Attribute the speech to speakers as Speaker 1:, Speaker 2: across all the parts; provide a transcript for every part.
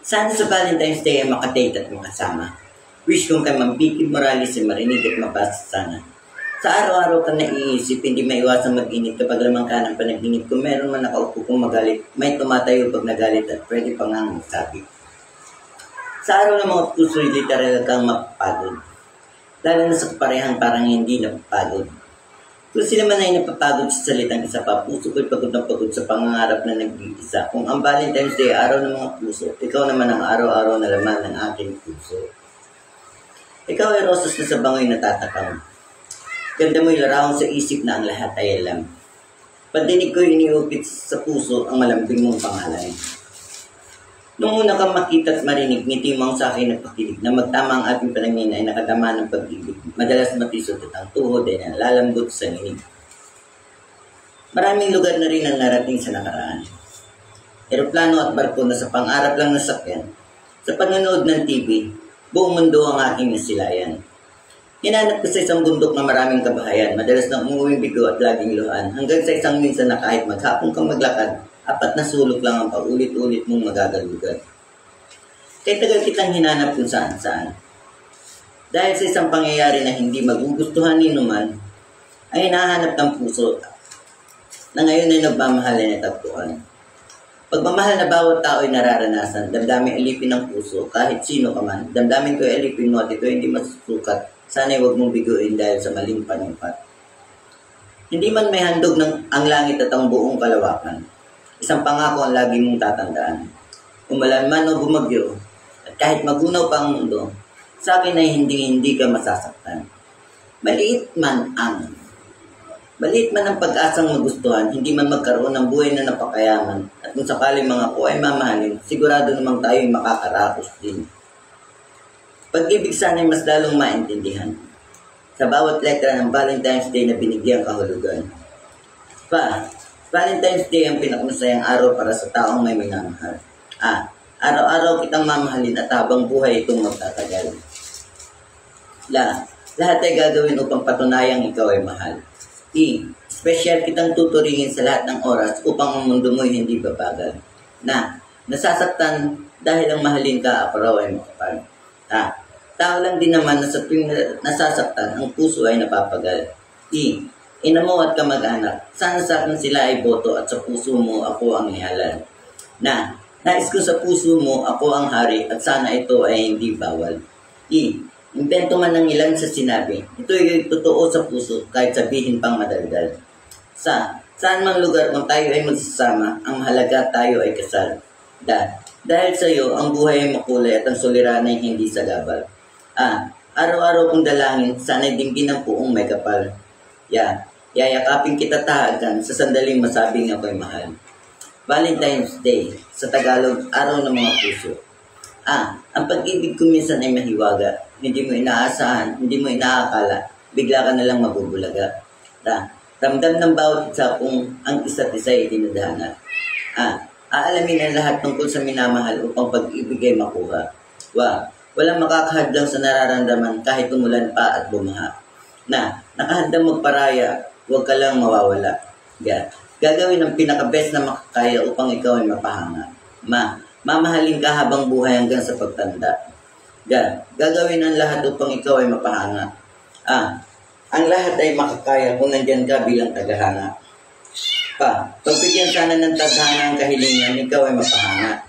Speaker 1: Sana sa Valentine's Day ay makadate at makasama. Wish kong kay Ma'am Vicky Morales ay marinig at mabasa sana. Sa araw-araw ka naiisip, hindi maiwasang mag-init kapag lamang ka ng panaginip. Kung meron man nakaupo kong magalit, may tumatayo pag nagalit at pwede pa nga magsabi. Sa araw ng mga puso, literal kang mapapagod. Lalo na sa kaparehang parang hindi napapagod. Kung sila man ay napapagod sa salitang isa pa, puso ko'y pagod na pagod sa pangangarap na nag-iisa. Kung ang Valentine's Day araw ng mga puso, ikaw naman ang araw-araw na laman ng aking puso. Ikaw ay rosas na sa bangoy natatakam. Ganda mo'y larawan sa isip na ang lahat ay alam. Pagdinig ko'y iniupit sa puso ang malambing mong pangalan. Noong una kang makita at marinig, ngiti mo sa akin nagpakilig na magtama ang ating panangin ay nakadama ng pag-ibig. Madalas matisod at ang tuhod ay nalalambot sa nginig. Maraming lugar na rin ang narating sa nakaraan. Eroplano at barko na sa pang-arap lang nasakyan. Sa panonood ng TV, buong mundo ang aking nasilayan. Hinanap ko sa isang bundok na maraming kabahayan. Madalas na umuwing bigo at laging luhaan. Hanggang sa isang minsan na kahit maghapon kang maglakad, apat na sulok lang ang paulit-ulit mong magagalugan. Kaya tagal kitang hinanap kung saan-saan. Dahil sa isang pangyayari na hindi magugustuhan ni Numan, ay hinahanap ng puso na ngayon ay nagmamahal na natagpuan. Pagmamahal na bawat tao ay nararanasan, damdamin alipin ng puso, kahit sino ka man, damdamin ko ay alipin mo at ito hindi masusukat, sana'y huwag mong biguin dahil sa maling panimpat. Hindi man may handog ng ang langit at ang buong kalawakan. Isang pangako ang lagi mong tatandaan. Umulan man o bumagyo, at kahit magunaw pa ang mundo, sa akin ay hindi ka masasaktan. Maliit man ang pag-asang magustuhan, hindi man magkaroon ng buhay na napakayaman, at kung sakaling mga ko ay mamahalin, sigurado namang tayo'y makakaraos din. Pag-ibig sana'y mas lalong maintindihan. Sa bawat letra ng Valentine's Day na binigyang kahulugan. Valentine's Day ang pinakamasayang araw para sa taong may minamahal. Araw-araw kitang mamahalin at habang buhay itong magtatagal. Lahat ay gagawin upang patunayang ikaw ay mahal. Special kitang tuturingin sa lahat ng oras upang ang mundo mo'y hindi babagal. Nasasaktan dahil ang mahalin ka, ako raw ay makapal. Tao lang din naman na sa tuwing nasasaktan, ang puso ay napapagal. Ina mo at kamag-anak, sana sa akin sila ay boto at sa puso mo ako ang ihalal. Nais ko sa puso mo ako ang hari at sana ito ay hindi bawal. Invento man ng ilan sa sinabi, ito ay totoo sa puso kahit sabihin pang madaldal. Saan mang lugar kung tayo ay magsasama, ang mahalaga tayo ay kasal. Dahil sa iyo, ang buhay ay makulay at ang suliranan ay hindi sagabal. Araw-araw kong dalangin, sana'y dinggin ang puong may kapal. Yayakapin kita tahagan sa sandaling masabing ako'y mahal. Valentine's Day, sa Tagalog, araw ng mga puso. Ang pag-ibig ko minsan ay mahiwaga. Hindi mo inaasahan, hindi mo inaakala, bigla ka nalang mabubulaga. Ramdam ng bawat isa kung ang isa't isa ay dinadhana. Aalamin ang lahat tungkol sa minamahal upang pag-ibig ay makuha. Walang makakahadlang sa nararamdaman kahit umulan pa at bumaha. Nakahandang magparaya, huwag ka lang mawawala. Gagawin ang pinaka-best na makakaya upang ikaw ay mapahanga. Mamahalin ka habang buhay hanggang sa pagtanda. Gagawin ang lahat upang ikaw ay mapahanga. Ang lahat ay makakaya kung nandyan ka bilang tagahanga. Pagbigyan sana ng tadhana ang kahilingan, ikaw ay mapahanga.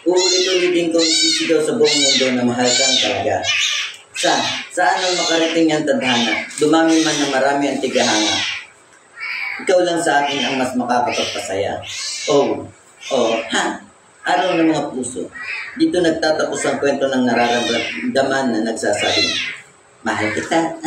Speaker 1: Uulit-ulitin kong sisigaw sa buong mundo na mahal kang talaga. Saan ang makarating ang tadhana? Dumami man na marami ang tigahanga. Ikaw lang sa akin ang mas makakapagpasaya. Araw ng mga puso. Dito nagtatapos ang kwento ng nararamdaman na nagsasabing, mahal kita.